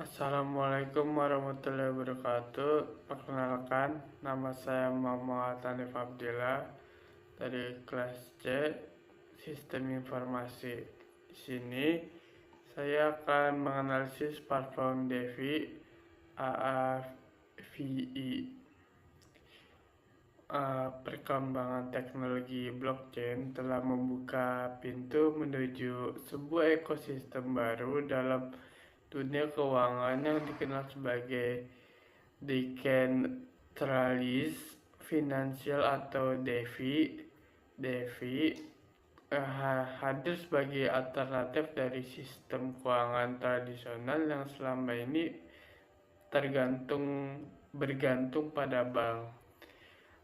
Assalamualaikum warahmatullahi wabarakatuh. Perkenalkan, nama saya Muhammad Hanif Abdillah dari kelas C Sistem Informasi. Di sini saya akan menganalisis platform DeFi AAVI. Perkembangan teknologi blockchain telah membuka pintu menuju sebuah ekosistem baru dalam dunia keuangan yang dikenal sebagai Decentralized Financial atau DeFi. DeFi hadir sebagai alternatif dari sistem keuangan tradisional yang selama ini bergantung pada bank,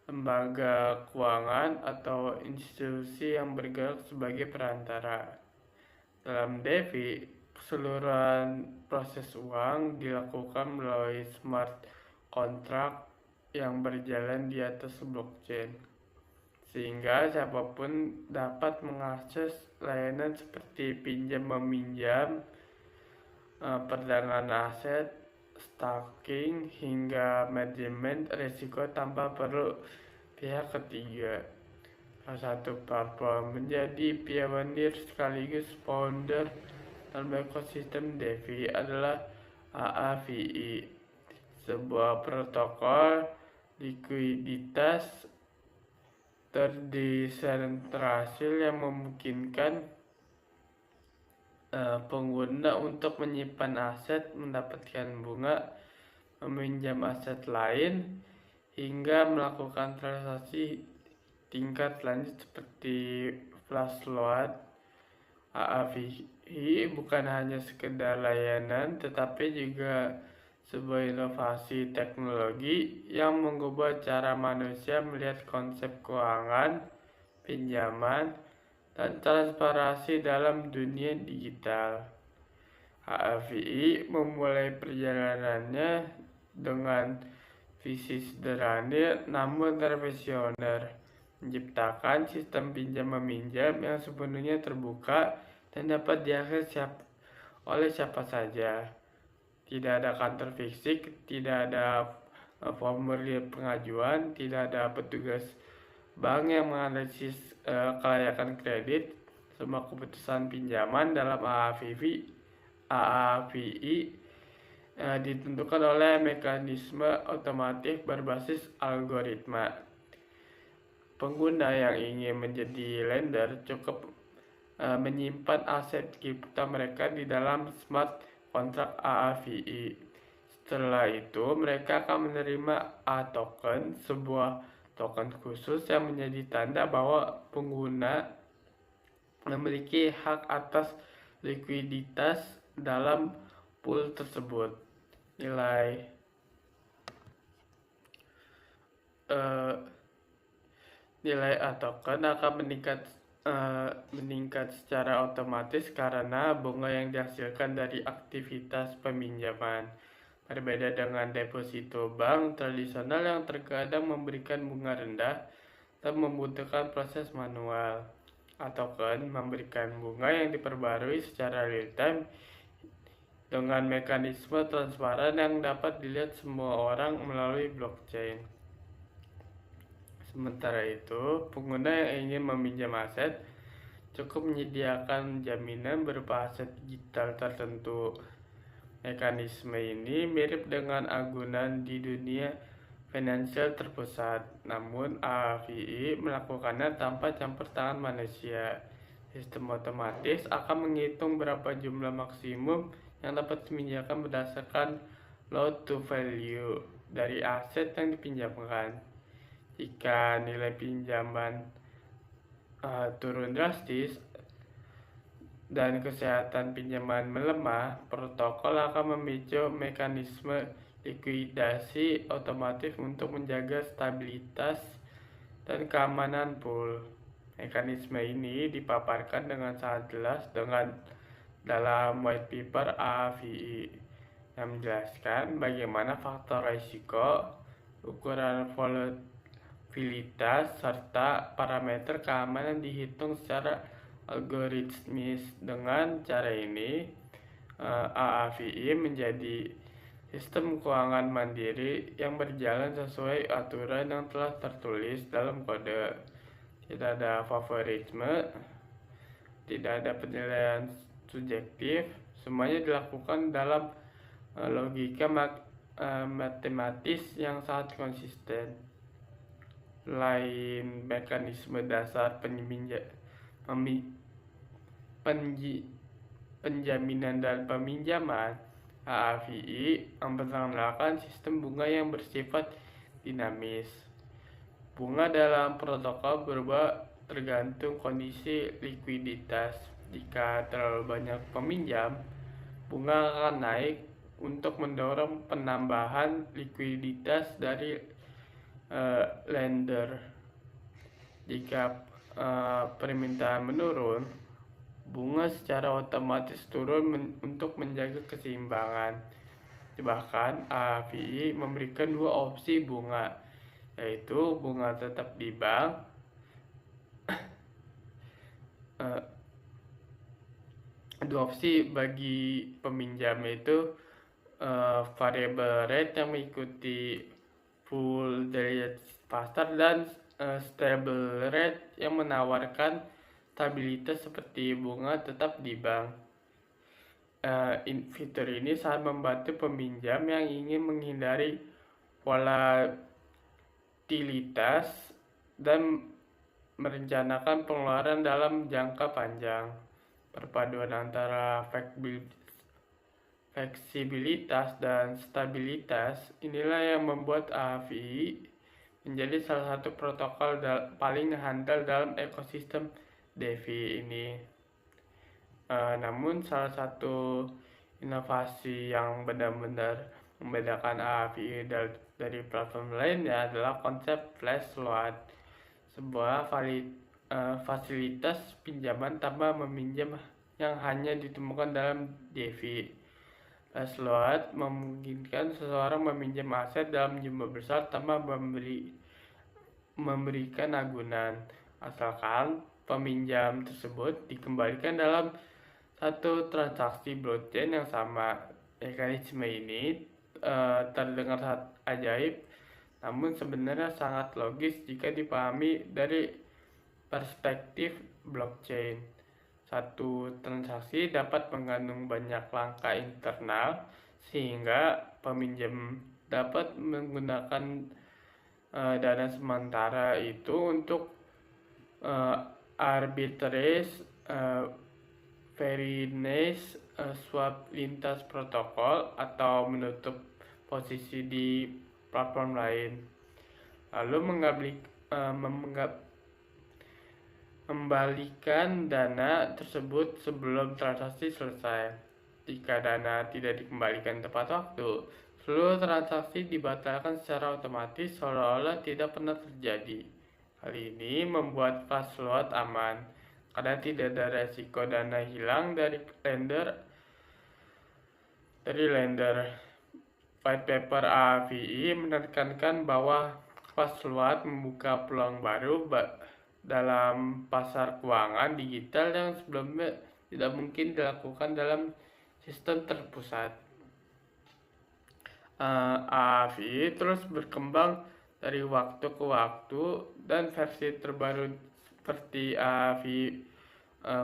lembaga keuangan, atau institusi yang bergerak sebagai perantara. Dalam DeFi, keseluruhan proses uang dilakukan melalui smart contract yang berjalan di atas blockchain, sehingga siapapun dapat mengakses layanan seperti pinjam-meminjam, perdagangan aset, staking, hingga manajemen risiko tanpa perlu pihak ketiga. Salah satu platform menjadi pionir sekaligus founder dalam ekosistem DeFi adalah AAVI, sebuah protokol likuiditas terdesentralisasi yang memungkinkan pengguna untuk menyimpan aset, mendapatkan bunga, meminjam aset lain, hingga melakukan transaksi tingkat lanjut seperti flash loan. AAVI bukan hanya sekedar layanan, tetapi juga sebuah inovasi teknologi yang mengubah cara manusia melihat konsep keuangan, pinjaman, dan transparansi dalam dunia digital. AAVI memulai perjalanannya dengan visi sederhana namun revolusioner, menciptakan sistem pinjam-meminjam yang sepenuhnya terbuka dan dapat diakses oleh siapa saja. Tidak ada kantor fisik, tidak ada formulir pengajuan, tidak ada petugas bank yang menganalisis kelayakan kredit. Semua keputusan pinjaman dalam AAVI ditentukan oleh mekanisme otomatis berbasis algoritma. Pengguna yang ingin menjadi lender cukup menyimpan aset kripto mereka di dalam smart kontrak AAVI. Setelah itu, mereka akan menerima A-token, sebuah token khusus yang menjadi tanda bahwa pengguna memiliki hak atas likuiditas dalam pool tersebut. Nilai A-token akan meningkat secara otomatis karena bunga yang dihasilkan dari aktivitas peminjaman. Berbeda dengan deposito bank tradisional yang terkadang memberikan bunga rendah dan membutuhkan proses manual. A-token memberikan bunga yang diperbarui secara real time dengan mekanisme transparan yang dapat dilihat semua orang melalui blockchain. Sementara itu, pengguna yang ingin meminjam aset cukup menyediakan jaminan berupa aset digital tertentu. Mekanisme ini mirip dengan agunan di dunia finansial terpusat, namun AAVI melakukannya tanpa campur tangan manusia. Sistem otomatis akan menghitung berapa jumlah maksimum yang dapat diminjamkan berdasarkan loan to value dari aset yang dipinjamkan. Jika nilai pinjaman turun drastis dan kesehatan pinjaman melemah, protokol akan memicu mekanisme likuidasi otomatis untuk menjaga stabilitas dan keamanan pool. Mekanisme ini dipaparkan dengan sangat jelas dalam white paper AAVI yang menjelaskan bagaimana faktor risiko, ukuran volatilitas, serta parameter keamanan dihitung secara algoritmis. Dengan cara ini, AAVI menjadi sistem keuangan mandiri yang berjalan sesuai aturan yang telah tertulis dalam kode. Tidak ada favorisme, tidak ada penilaian subjektif, semuanya dilakukan dalam logika matematis yang sangat konsisten. Lain mekanisme dasar penjaminan dan peminjaman, AAVI memperkenalkan sistem bunga yang bersifat dinamis. Bunga dalam protokol berubah tergantung kondisi likuiditas. Jika terlalu banyak peminjam, bunga akan naik untuk mendorong penambahan likuiditas dari lender. Jika permintaan menurun, bunga secara otomatis turun untuk menjaga keseimbangan. Bahkan AAVI memberikan dua opsi bunga, yaitu bunga tetap di bank dua opsi bagi peminjam, yaitu variable rate yang mengikuti full dari pasar dan stable rate yang menawarkan stabilitas seperti bunga tetap di bank. Fitur ini sangat membantu peminjam yang ingin menghindari volatilitas dan merencanakan pengeluaran dalam jangka panjang. Perpaduan antara fleksibilitas dan stabilitas inilah yang membuat AAVI menjadi salah satu protokol paling handal dalam ekosistem DeFi ini. Namun salah satu inovasi yang benar-benar membedakan AAVI dari platform lainnya adalah konsep flash loan, sebuah fasilitas pinjaman tanpa meminjam yang hanya ditemukan dalam DeFi. Flash loan memungkinkan seseorang meminjam aset dalam jumlah besar tanpa memberikan agunan, asalkan peminjam tersebut dikembalikan dalam satu transaksi blockchain yang sama. Mekanisme ini terdengar sangat ajaib, namun sebenarnya sangat logis jika dipahami dari perspektif blockchain. Satu transaksi dapat mengandung banyak langkah internal, sehingga peminjam dapat menggunakan dana sementara itu untuk arbitrage, fairness, swap lintas protokol, atau menutup posisi di platform lain, lalu membalikan dana tersebut sebelum transaksi selesai. Jika dana tidak dikembalikan tepat waktu, seluruh transaksi dibatalkan secara otomatis seolah-olah tidak pernah terjadi. Hal ini membuat flash loan aman karena tidak ada resiko dana hilang dari lender. White paper AAVI menekankan bahwa flash loan membuka peluang baru dalam pasar keuangan digital yang sebelumnya tidak mungkin dilakukan dalam sistem terpusat. AAVI terus berkembang dari waktu ke waktu, dan versi terbaru seperti AAVI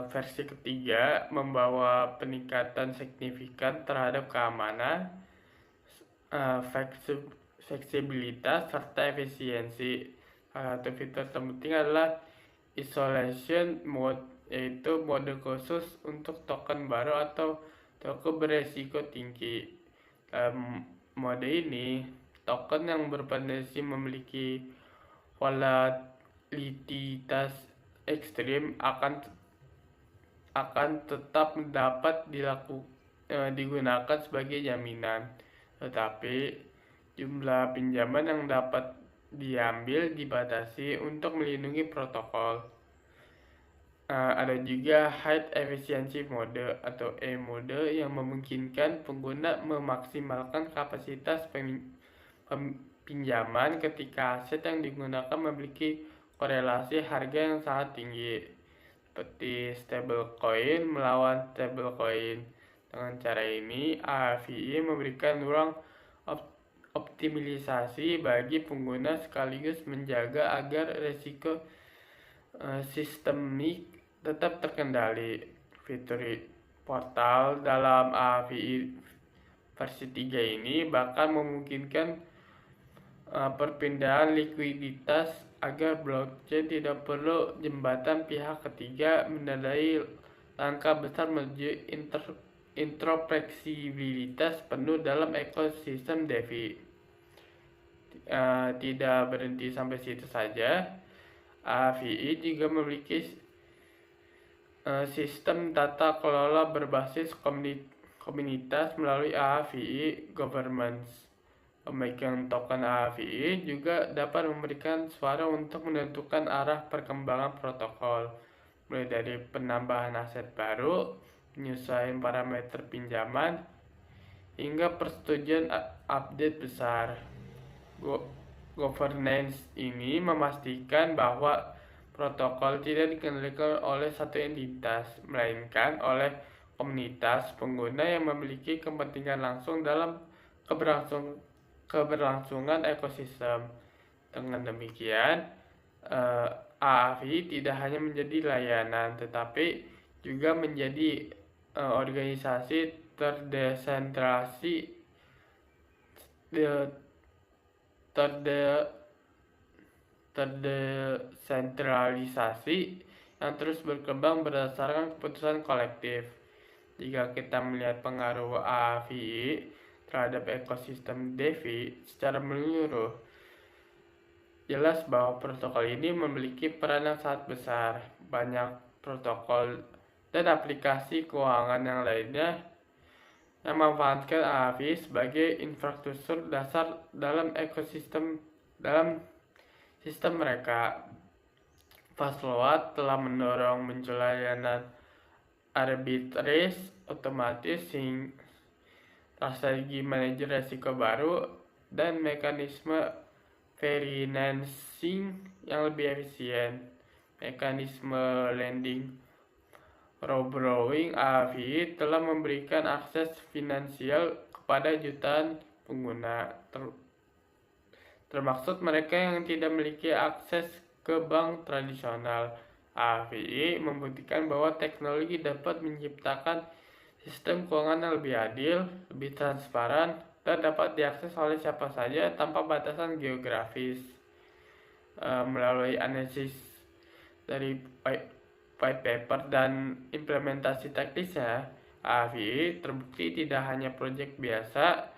versi ketiga membawa peningkatan signifikan terhadap keamanan, fleksibilitas, serta efisiensi. Salah satu fitur terpenting adalah isolation mode, yaitu mode khusus untuk token baru atau token beresiko tinggi. Dalam mode ini, token yang berpotensi memiliki volatilitas ekstrim akan tetap dapat digunakan sebagai jaminan, tetapi jumlah pinjaman yang dapat diambil dibatasi untuk melindungi protokol. Ada juga high efficiency mode atau E mode yang memungkinkan pengguna memaksimalkan kapasitas pinjaman ketika aset yang digunakan memiliki korelasi harga yang sangat tinggi, seperti stablecoin melawan stablecoin. Dengan cara ini, AVI memberikan ruang optimalisasi bagi pengguna sekaligus menjaga agar risiko sistemik tetap terkendali. Fitur portal dalam AVI versi 3 ini bahkan memungkinkan perpindahan likuiditas agar blockchain tidak perlu jembatan pihak ketiga menandai langkah besar menuju interoperabilitas penuh dalam ekosistem DeFi. Tidak berhenti sampai situ saja, AVI juga memiliki sistem tata kelola berbasis komunitas melalui AVI Governance. Pemegang token AVI juga dapat memberikan suara untuk menentukan arah perkembangan protokol, mulai dari penambahan aset baru, penyesuaian parameter pinjaman, hingga persetujuan update besar. Governance ini memastikan bahwa protokol tidak dikendalikan oleh satu entitas, melainkan oleh komunitas pengguna yang memiliki kepentingan langsung dalam keberlangsungan ekosistem. Dengan demikian, AVI tidak hanya menjadi layanan, tetapi juga menjadi organisasi terdesentralisasi yang terus berkembang berdasarkan keputusan kolektif. Jika kita melihat pengaruh AVI terhadap ekosistem DeFi secara menyeluruh, jelas bahwa protokol ini memiliki peran yang sangat besar. Banyak protokol dan aplikasi keuangan yang lainnya yang memanfaatkan AVI sebagai infrastruktur dasar dalam sistem mereka. Fastload telah mendorong munculnya layanan arbitrage otomatis, strategi manajer risiko baru, dan mekanisme financing yang lebih efisien. Mekanisme lending borrowing AVI telah memberikan akses finansial kepada jutaan pengguna, termaksud mereka yang tidak memiliki akses ke bank tradisional. AVI membuktikan bahwa teknologi dapat menciptakan sistem keuangan yang lebih adil, lebih transparan, dan dapat diakses oleh siapa saja tanpa batasan geografis. Melalui analisis dari white paper dan implementasi teknisnya, AVI terbukti tidak hanya proyek biasa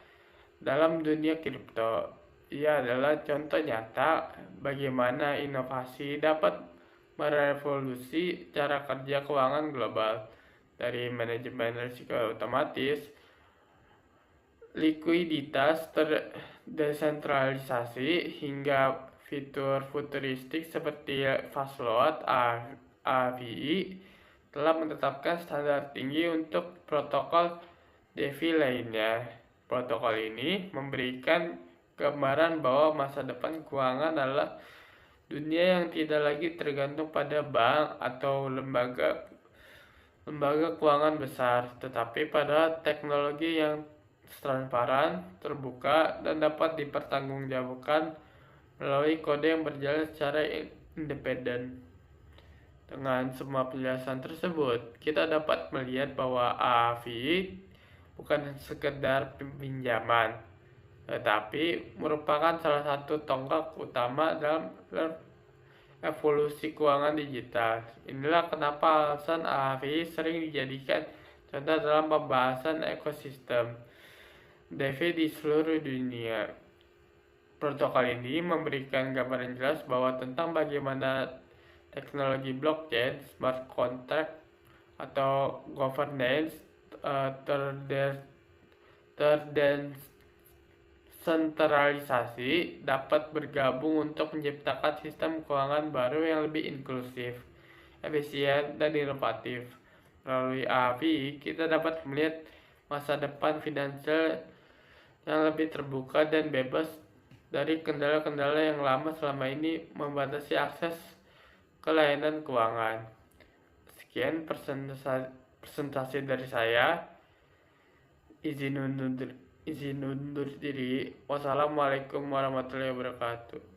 dalam dunia kripto. Ia adalah contoh nyata bagaimana inovasi dapat merevolusi cara kerja keuangan global, dari manajemen risiko otomatis, likuiditas terdesentralisasi, hingga fitur futuristik seperti Fastload. AVI telah menetapkan standar tinggi untuk protokol DeFi lainnya. Protokol ini memberikan gambaran bahwa masa depan keuangan adalah dunia yang tidak lagi tergantung pada bank atau lembaga keuangan besar, tetapi pada teknologi yang transparan, terbuka, dan dapat dipertanggungjawabkan melalui kode yang berjalan secara independen. Dengan semua penjelasan tersebut, kita dapat melihat bahwa AVI bukan sekedar pinjaman, tetapi merupakan salah satu tonggak utama dalam evolusi keuangan digital. Inilah kenapa alasan AVI sering dijadikan contoh dalam pembahasan ekosistem DeFi di seluruh dunia. Protokol ini memberikan gambaran jelas bahwa tentang bagaimana teknologi blockchain, smart contract, atau governance terdesentralisasi dapat bergabung untuk menciptakan sistem keuangan baru yang lebih inklusif, efisien, dan inovatif. Melalui AVI, kita dapat melihat masa depan finansial yang lebih terbuka dan bebas dari kendala-kendala yang lama selama ini membatasi akses ke layanan keuangan. Sekian presentasi dari saya. izin undur diri. Wassalamualaikum warahmatullahi wabarakatuh.